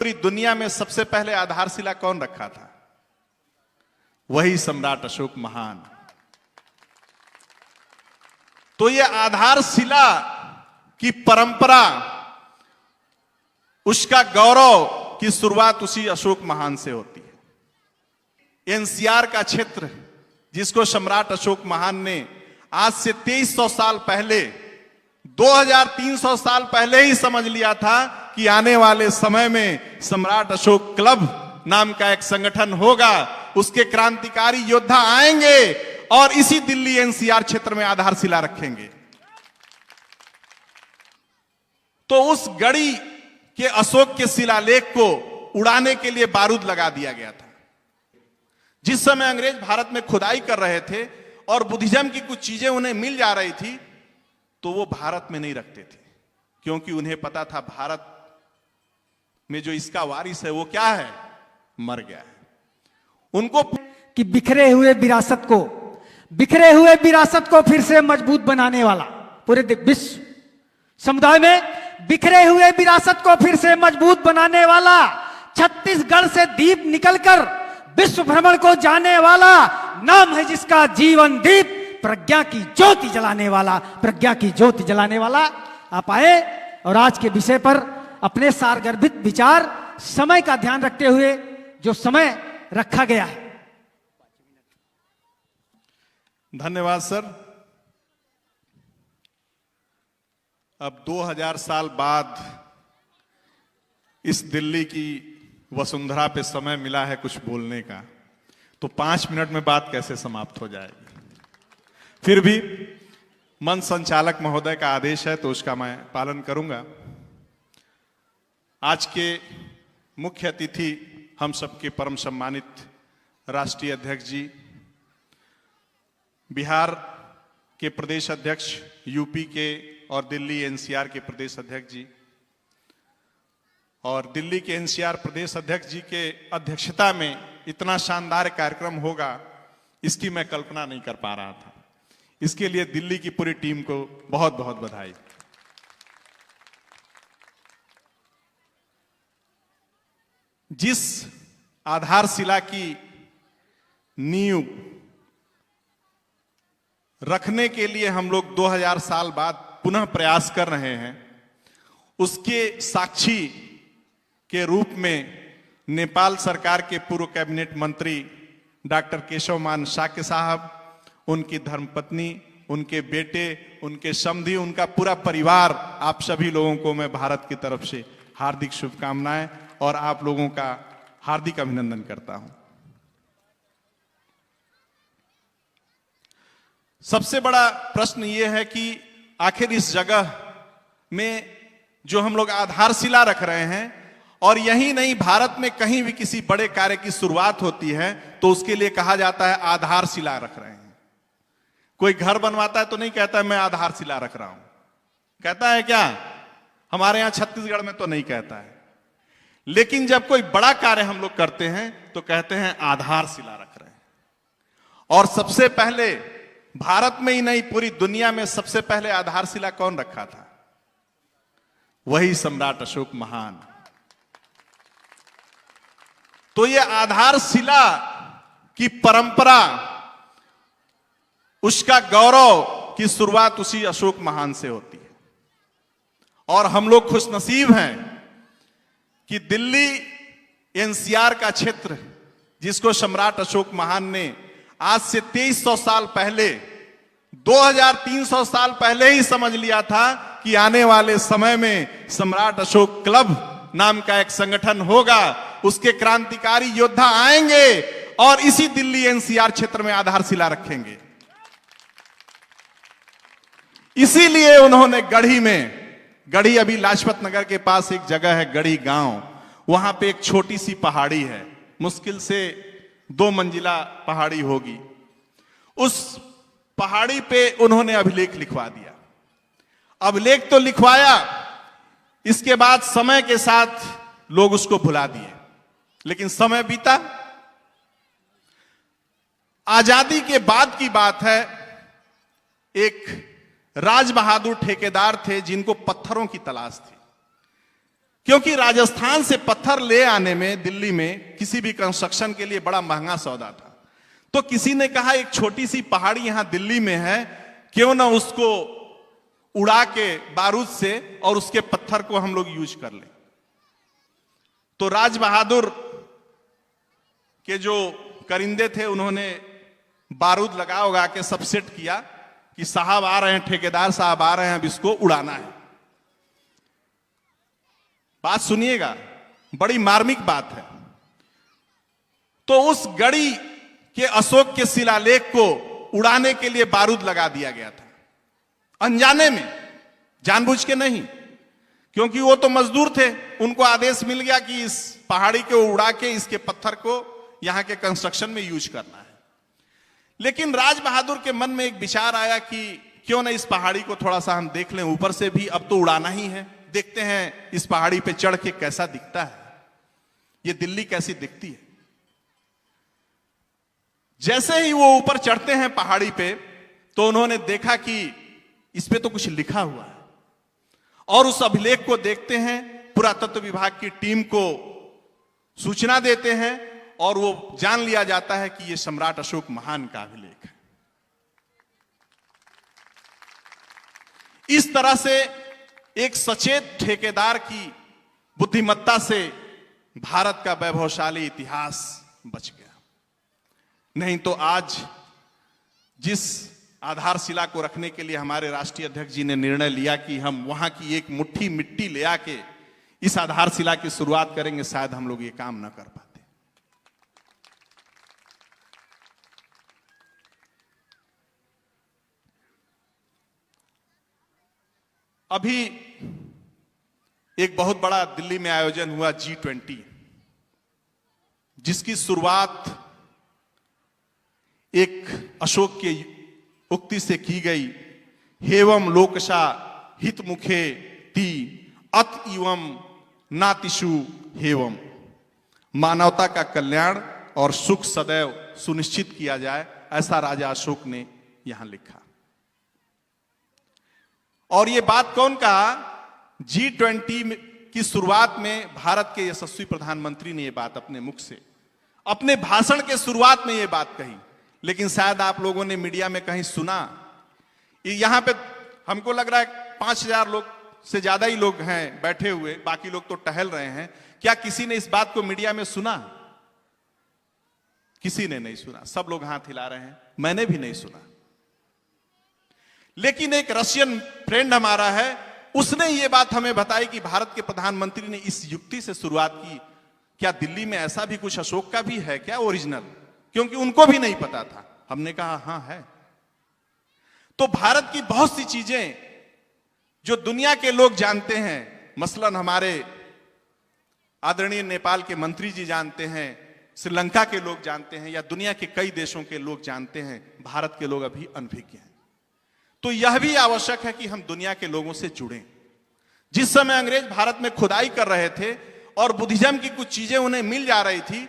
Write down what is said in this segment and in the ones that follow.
पूरी दुनिया में सबसे पहले आधारशिला कौन रखा था? वही सम्राट अशोक महान। तो ये आधारशिला की परंपरा, उसका गौरव की शुरुआत उसी अशोक महान से होती है। एनसीआर का क्षेत्र, जिसको सम्राट अशोक महान ने आज से 2300 साल पहले, 2300 साल पहले ही समझ लिया था कि आने वाले समय में सम्राट अशोक क्लब नाम का एक संगठन होगा, उसके क्रांतिकारी योद्धा आएंगे और इसी दिल्ली एनसीआर क्षेत्र में आधारशिला रखेंगे। तो उस गढ़ी के अशोक के शिलालेख को उड़ाने के लिए बारूद लगा दिया गया था। जिस समय अंग्रेज भारत में खुदाई कर रहे थे और बुद्धिज्म की कुछ चीजें उन्हें मिल जा रही थी, तो वो भारत में नहीं रखते थे, क्योंकि उन्हें पता था भारत में जो इसका वारिस है वो क्या है, मर गया है। उनको कि बिखरे हुए विरासत को फिर से मजबूत बनाने वाला, पूरे विश्व समुदाय में बिखरे हुए विरासत को फिर से मजबूत बनाने वाला, छत्तीसगढ़ से दीप निकलकर विश्व भ्रमण को जाने वाला नाम है जिसका जीवन दीप, प्रज्ञा की ज्योति जलाने वाला, प्रज्ञा की ज्योति जलाने वाला। आप आए और आज के विषय पर अपने सारगर्भित विचार, समय का ध्यान रखते हुए जो समय रखा गया है। धन्यवाद सर। अब 2000 साल बाद इस दिल्ली की वसुंधरा पे समय मिला है कुछ बोलने का, तो 5 मिनट में बात कैसे समाप्त हो जाएगी। फिर भी मंच संचालक महोदय का आदेश है तो उसका मैं पालन करूंगा। आज के मुख्य अतिथि हम सबके परम सम्मानित राष्ट्रीय अध्यक्ष जी, बिहार के प्रदेश अध्यक्ष, यूपी के और दिल्ली एनसीआर के प्रदेश अध्यक्ष जी, और दिल्ली के एनसीआर प्रदेश अध्यक्ष जी के अध्यक्षता में इतना शानदार कार्यक्रम होगा, इसकी मैं कल्पना नहीं कर पा रहा था। इसके लिए दिल्ली की पूरी टीम को बहुत बहुत बधाई। जिस आधारशिला की नींव रखने के लिए हम लोग 2000 साल बाद पुनः प्रयास कर रहे हैं, उसके साक्षी के रूप में नेपाल सरकार के पूर्व कैबिनेट मंत्री डॉक्टर केशवमान शाक्य साहब, उनकी धर्मपत्नी, उनके बेटे, उनके समधी, उनका पूरा परिवार, आप सभी लोगों को मैं भारत की तरफ से हार्दिक शुभकामनाएं और आप लोगों का हार्दिक अभिनंदन करता हूं। सबसे बड़ा प्रश्न यह है कि आखिर इस जगह में जो हम लोग आधारशिला रख रहे हैं, और यही नहीं, भारत में कहीं भी किसी बड़े कार्य की शुरुआत होती है तो उसके लिए कहा जाता है आधारशिला रख रहे हैं। कोई घर बनवाता है तो नहीं कहता है मैं आधारशिला रख रहा हूं, कहता है क्या? हमारे यहां छत्तीसगढ़ में तो नहीं कहता है। लेकिन जब कोई बड़ा कार्य हम लोग करते हैं तो कहते हैं आधारशिला रख रहे हैं। और सबसे पहले भारत में ही नहीं, पूरी दुनिया में सबसे पहले आधारशिला कौन रखा था? वही सम्राट अशोक महान। तो ये आधारशिला की परंपरा, उसका गौरव की शुरुआत उसी अशोक महान से होती है। और हम लोग खुशनसीब हैं कि दिल्ली एनसीआर का क्षेत्र, जिसको सम्राट अशोक महान ने आज से 2300 साल पहले, 2300 साल पहले ही समझ लिया था कि आने वाले समय में सम्राट अशोक क्लब नाम का एक संगठन होगा, उसके क्रांतिकारी योद्धा आएंगे और इसी दिल्ली एनसीआर क्षेत्र में आधारशिला रखेंगे। इसीलिए उन्होंने गढ़ी अभी लाजपत नगर के पास एक जगह है गढ़ी गांव, वहां पे एक छोटी सी पहाड़ी है, मुश्किल से 2 मंजिला पहाड़ी होगी। उस पहाड़ी पे उन्होंने अभिलेख लिखवा दिया। अभिलेख तो लिखवाया, इसके बाद समय के साथ लोग उसको भुला दिए, लेकिन समय बीता। आजादी के बाद की बात है, एक राज बहादुर ठेकेदार थे जिनको पत्थरों की तलाश थी। क्योंकि राजस्थान से पत्थर ले आने में दिल्ली में किसी भी कंस्ट्रक्शन के लिए बड़ा महंगा सौदा था। तो किसी ने कहा एक छोटी सी पहाड़ी यहां दिल्ली में है, क्यों ना उसको उड़ा के बारूद से और उसके पत्थर को हम लोग यूज कर लें। तो राज बहादुर के जो करिंदे थे उन्होंने बारूद लगा उगा के सब सेट किया कि साहब आ रहे हैं, ठेकेदार साहब आ रहे हैं, अब इसको उड़ाना है। बात सुनिएगा, बड़ी मार्मिक बात है। तो उस गढ़ी के अशोक के शिलालेख को उड़ाने के लिए बारूद लगा दिया गया था, अनजाने में, जानबूझ के नहीं, क्योंकि वो तो मजदूर थे, उनको आदेश मिल गया कि इस पहाड़ी को उड़ा के इसके पत्थर को यहां के कंस्ट्रक्शन में यूज करना है। लेकिन राज बहादुर के मन में एक विचार आया कि क्यों ना इस पहाड़ी को थोड़ा सा हम देख लें ऊपर से भी, अब तो उड़ाना ही है, देखते हैं इस पहाड़ी पे चढ़ के कैसा दिखता है, ये दिल्ली कैसी दिखती है। जैसे ही वो ऊपर चढ़ते हैं पहाड़ी पे, तो उन्होंने देखा कि इस पे तो कुछ लिखा हुआ है, और उस अभिलेख को देखते हैं, पुरातत्व विभाग की टीम को सूचना देते हैं, और वो जान लिया जाता है कि ये सम्राट अशोक महान का अभिलेख है। इस तरह से एक सचेत ठेकेदार की बुद्धिमत्ता से भारत का वैभवशाली इतिहास बच गया। नहीं तो आज जिस आधारशिला को रखने के लिए हमारे राष्ट्रीय अध्यक्ष जी ने निर्णय लिया कि हम वहां की एक मुट्ठी मिट्टी ले आके इस आधारशिला की शुरुआत करेंगे, शायद हम लोग ये काम ना कर पाते। अभी एक बहुत बड़ा दिल्ली में आयोजन हुआ G20, जिसकी शुरुआत एक अशोक के उक्ति से की गई, हेवम लोकशा हित मुखे ती अत इवम नातिशु हेवम, मानवता का कल्याण और सुख सदैव सुनिश्चित किया जाए, ऐसा राजा अशोक ने यहां लिखा। और ये बात कौन कहा? G20 की शुरुआत में भारत के यशस्वी प्रधानमंत्री ने ये बात अपने मुख से, अपने भाषण के शुरुआत में ये बात कही। लेकिन शायद आप लोगों ने मीडिया में कहीं सुना, यहां पे हमको लग रहा है 5000 लोग से ज्यादा ही लोग हैं बैठे हुए, बाकी लोग तो टहल रहे हैं। क्या किसी ने इस बात को मीडिया में सुना? किसी ने नहीं सुना, सब लोग हाथ हिला रहे हैं, मैंने भी नहीं सुना। लेकिन एक रशियन फ्रेंड हमारा है, उसने ये बात हमें बताई कि भारत के प्रधानमंत्री ने इस युक्ति से शुरुआत की, क्या दिल्ली में ऐसा भी कुछ अशोक का भी है क्या ओरिजिनल? क्योंकि उनको भी नहीं पता था। हमने कहा हां है। तो भारत की बहुत सी चीजें जो दुनिया के लोग जानते हैं, मसलन हमारे आदरणीय नेपाल के मंत्री जी जानते हैं, श्रीलंका के लोग जानते हैं, या दुनिया के कई देशों के लोग जानते हैं, भारत के लोग अभी अनभिज्ञ हैं। तो यह भी आवश्यक है कि हम दुनिया के लोगों से जुड़ें। जिस समय अंग्रेज भारत में खुदाई कर रहे थे और बुद्धिज्म की कुछ चीजें उन्हें मिल जा रही थी,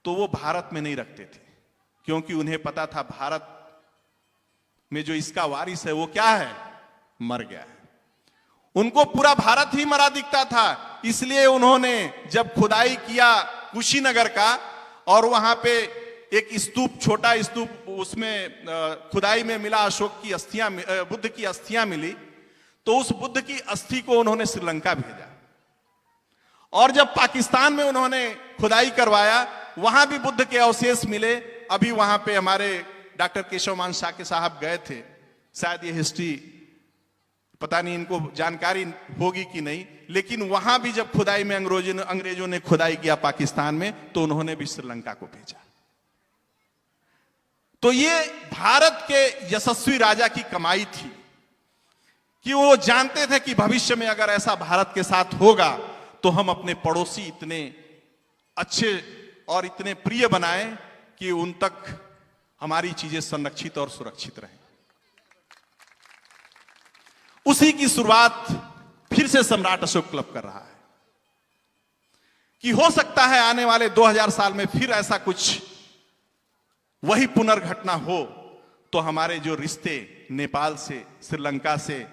तो वो भारत में नहीं रखते थे, क्योंकि उन्हें पता था भारत में जो इसका वारिस है वो क्या है? मर गया है। उनको पूरा भारत ही मरा दिखता था। इसलिए उन्होंने जब खुदाई किया कुशीनगर का, और वहां पे एक स्तूप, छोटा स्तूप, उसमें खुदाई में मिला अशोक की अस्थियां, बुद्ध की अस्थियां मिली, तो उस बुद्ध की अस्थि को उन्होंने श्रीलंका भेजा। और जब पाकिस्तान में उन्होंने खुदाई करवाया, वहां भी बुद्ध के अवशेष मिले। अभी वहां पे हमारे डॉक्टर केशव मान साके साहब गए थे, शायद ये हिस्ट्री पता नहीं इनको जानकारी होगी कि नहीं, लेकिन वहां भी जब खुदाई में अंग्रेजों ने खुदाई किया पाकिस्तान में, तो उन्होंने भी श्रीलंका को भेजा। तो ये भारत के यशस्वी राजा की कमाई थी कि वो जानते थे कि भविष्य में अगर ऐसा भारत के साथ होगा तो हम अपने पड़ोसी इतने अच्छे और इतने प्रिय बनाएं कि उन तक हमारी चीजें संरक्षित और सुरक्षित रहें। उसी की शुरुआत फिर से सम्राट अशोक क्लब कर रहा है कि हो सकता है आने वाले 2000 साल में फिर ऐसा कुछ वही पुनर्घटना हो, तो हमारे जो रिश्ते नेपाल से, श्रीलंका से,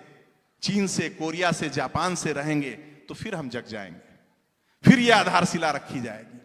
चीन से, कोरिया से, जापान से रहेंगे, तो फिर हम जग जाएंगे, फिर यह आधारशिला रखी जाएगी।